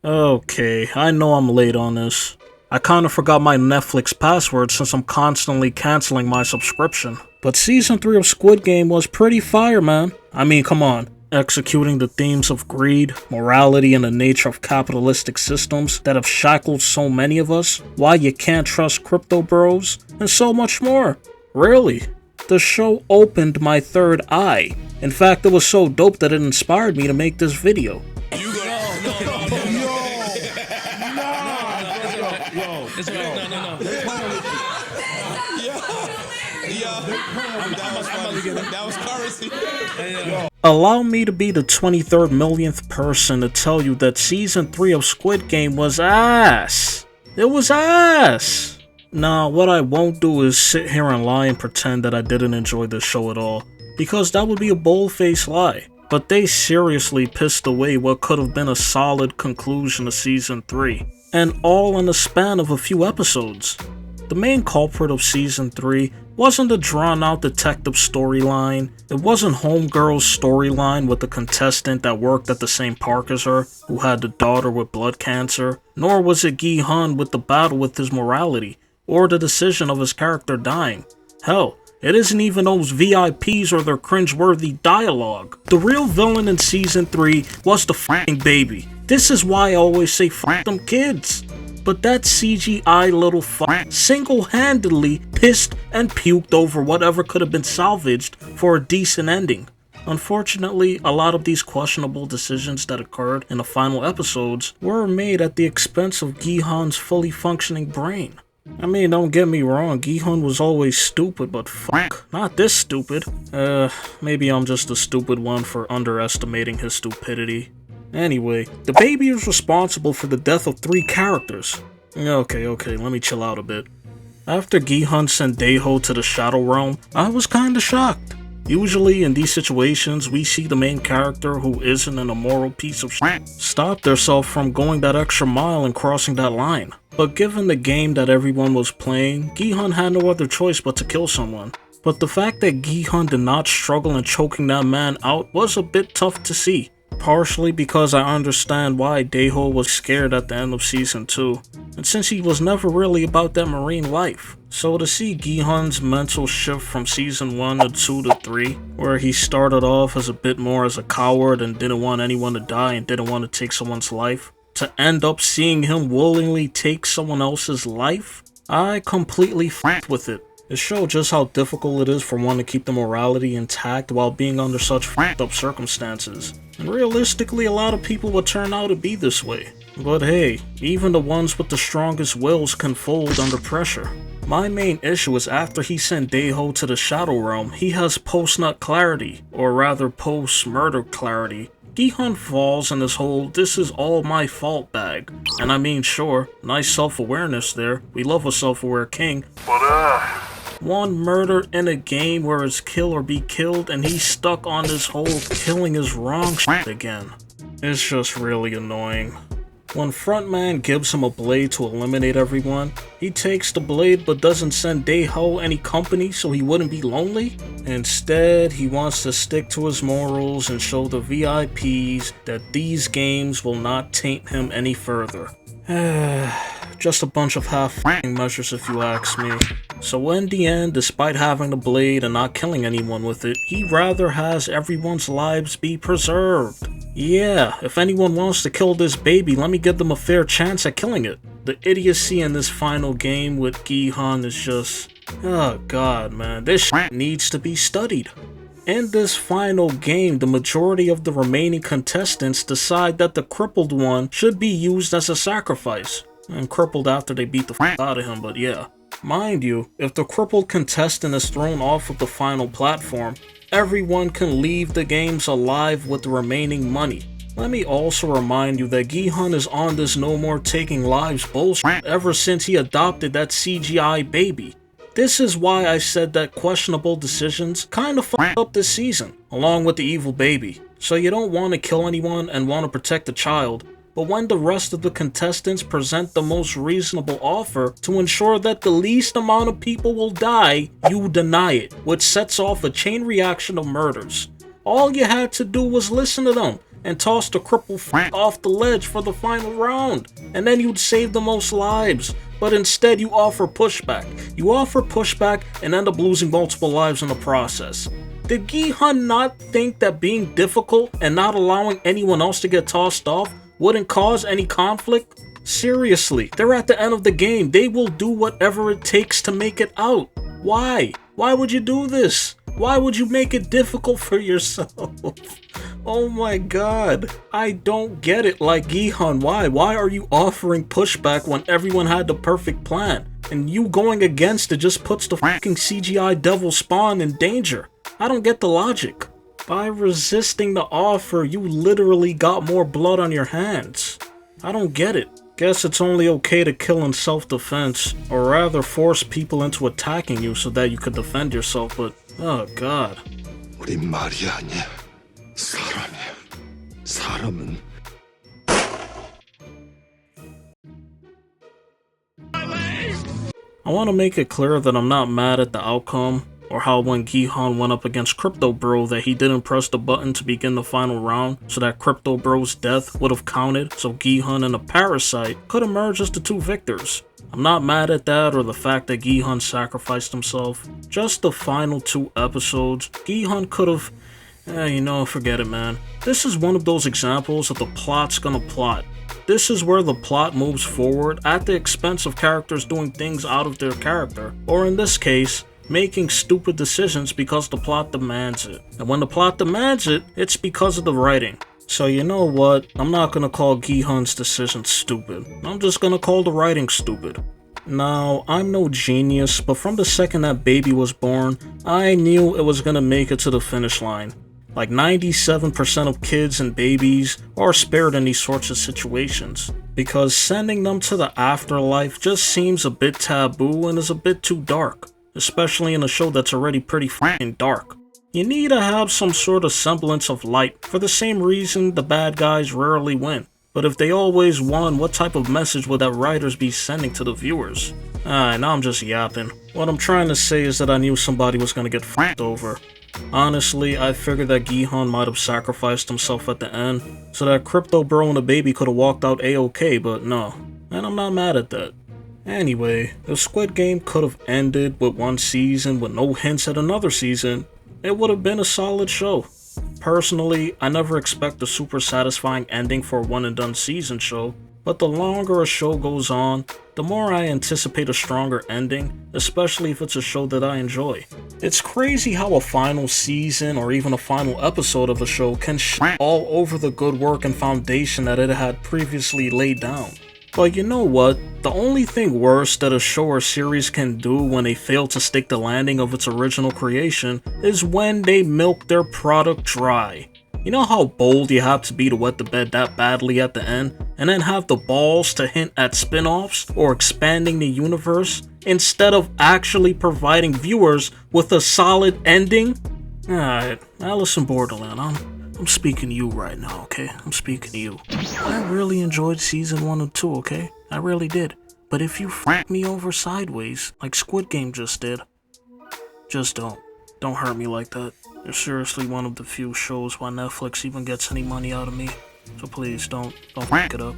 Okay, I know I'm late on this. I kinda forgot my Netflix password since I'm constantly canceling my subscription. But season 3 of Squid Game was pretty fire, man. I mean, come on. Executing the themes of greed, morality, and the nature of capitalistic systems that have shackled so many of us, why you can't trust crypto bros, and so much more. Really, the show opened my third eye. In fact, it was so dope that it inspired me to make this video. That was currency. Allow me to be the 23rd millionth person to tell you that season 3 of Squid Game was ass. It was ass. Now, what I won't do is sit here and lie and pretend that I didn't enjoy the show at all, because that would be a bold-faced lie. But they seriously pissed away what could have been a solid conclusion to season 3, and all in the span of a few episodes. The main culprit of season 3 wasn't the drawn-out detective storyline, it wasn't Homegirl's storyline with the contestant that worked at the same park as her, who had the daughter with blood cancer, nor was it Gi-hun with the battle with his morality, or the decision of his character dying. Hell, it isn't even those VIPs or their cringeworthy dialogue. The real villain in season 3 was the f***ing baby. This is why I always say f*** them kids. But that CGI little f*** single-handedly pissed and puked over whatever could have been salvaged for a decent ending. Unfortunately, a lot of these questionable decisions that occurred in the final episodes were made at the expense of Gi-hun's fully functioning brain. I mean, don't get me wrong, Gi-hun was always stupid, but fuck, not this stupid. Maybe I'm just a stupid one for underestimating his stupidity. Anyway, the baby is responsible for the death of 3 characters. Okay, let me chill out a bit. After Gi-hun sent Daeho to the Shadow Realm, I was kinda shocked. Usually in these situations, we see the main character, who isn't an immoral piece of shit, stop themselves from going that extra mile and crossing that line. But given the game that everyone was playing, Gi-hun had no other choice but to kill someone. But the fact that Gi-hun did not struggle in choking that man out was a bit tough to see. Partially because I understand why Daeho was scared at the end of season 2, and since he was never really about that marine life. So to see Gi-hun's mental shift from season 1 to 2 to 3, where he started off as a bit more as a coward and didn't want anyone to die and didn't want to take someone's life, to end up seeing him willingly take someone else's life, I completely f***ed with it. It showed just how difficult it is for one to keep the morality intact while being under such f***ed up circumstances. And realistically, a lot of people would turn out to be this way. But hey, even the ones with the strongest wills can fold under pressure. My main issue is after he sent Daeho to the Shadow Realm, he has post-nut clarity, or rather post-murder clarity. Gi-hun falls in this whole "this is all my fault" bag. And I mean, sure, nice self-awareness there, we love a self-aware king, but one murder in a game where it's kill or be killed, and he's stuck on this whole killing is wrong shit again. It's just really annoying. When frontman gives him a blade to eliminate everyone, he takes the blade but doesn't send Daeho any company so he wouldn't be lonely. Instead, he wants to stick to his morals and show the VIPs that these games will not taint him any further. Just a bunch of half-f***ing measures if you ask me. So in the end, despite having the blade and not killing anyone with it, he rather has everyone's lives be preserved. Yeah, if anyone wants to kill this baby, let me give them a fair chance at killing it. The idiocy in this final game with Gi-hun is just... oh god man, this shit needs to be studied. In this final game, the majority of the remaining contestants decide that the crippled one should be used as a sacrifice. And crippled after they beat the f*** out of him, but yeah. Mind you, if the crippled contestant is thrown off of the final platform, everyone can leave the games alive with the remaining money. Let me also remind you that Gi-hun is on this no more taking lives bullshit ever since he adopted that CGI baby. This is why I said that questionable decisions kinda fucked up this season, along with the evil baby. So you don't want to kill anyone and want to protect the child, but when the rest of the contestants present the most reasonable offer to ensure that the least amount of people will die, you deny it, which sets off a chain reaction of murders. All you had to do was listen to them, and toss the cripple off the ledge for the final round, and then you'd save the most lives. But instead you offer pushback. You offer pushback and end up losing multiple lives in the process. Did Gi-hun not think that being difficult and not allowing anyone else to get tossed off wouldn't cause any conflict? Seriously, they're at the end of the game. They will do whatever it takes to make it out. Why? Why would you do this? Why would you make it difficult for yourself? Oh my god. I don't get it. Like, Gi-hun, why? Why are you offering pushback when everyone had the perfect plan? And you going against it just puts the fucking CGI devil spawn in danger. I don't get the logic. By resisting the offer, you literally got more blood on your hands. I don't get it. Guess it's only okay to kill in self-defense, or rather force people into attacking you so that you could defend yourself, but oh god. 우린 말이 아니야. 사람이야. 사람은 I want to make it clear that I'm not mad at the outcome, or how when Gi-hun went up against Crypto Bro that he didn't press the button to begin the final round, so that Crypto Bro's death would have counted, so Gi-hun and the Parasite could emerge as the two victors. I'm not mad at that or the fact that Gi-hun sacrificed himself. Just the final 2 episodes, Gi-hun could have... forget it, man. This is one of those examples of the plot's gonna plot. This is where the plot moves forward at the expense of characters doing things out of their character, or in this case, making stupid decisions because the plot demands it. And when the plot demands it, it's because of the writing. So you know what, I'm not gonna call Gi-hun's decision stupid. I'm just gonna call the writing stupid. Now, I'm no genius, but from the second that baby was born, I knew it was gonna make it to the finish line. Like 97% of kids and babies are spared in these sorts of situations, because sending them to the afterlife just seems a bit taboo and is a bit too dark, especially in a show that's already pretty f***ing dark. You need to have some sort of semblance of light, for the same reason the bad guys rarely win. But if they always won, what type of message would that writers be sending to the viewers? Now I'm just yapping. What I'm trying to say is that I knew somebody was gonna get f***ed over. Honestly, I figured that Gi-hun might have sacrificed himself at the end, so that Crypto Bro and the baby could have walked out a-okay, but no. And I'm not mad at that. Anyway, if Squid Game could have ended with 1 season with no hints at another season, it would have been a solid show. Personally, I never expect a super satisfying ending for a one-and-done season show, but the longer a show goes on, the more I anticipate a stronger ending, especially if it's a show that I enjoy. It's crazy how a final season or even a final episode of a show can shit all over the good work and foundation that it had previously laid down. But you know what? The only thing worse that a show or series can do when they fail to stick the landing of its original creation is when they milk their product dry. You know how bold you have to be to wet the bed that badly at the end, and then have the balls to hint at spin-offs or expanding the universe, instead of actually providing viewers with a solid ending? Alright, Alice in Borderland, I'm speaking to you right now, okay? I'm speaking to you. I really enjoyed season 1 and 2, okay? I really did. But if you f*** me over sideways, like Squid Game just did, just don't. Don't hurt me like that. You're seriously one of the few shows why Netflix even gets any money out of me. So please, don't f*** it up.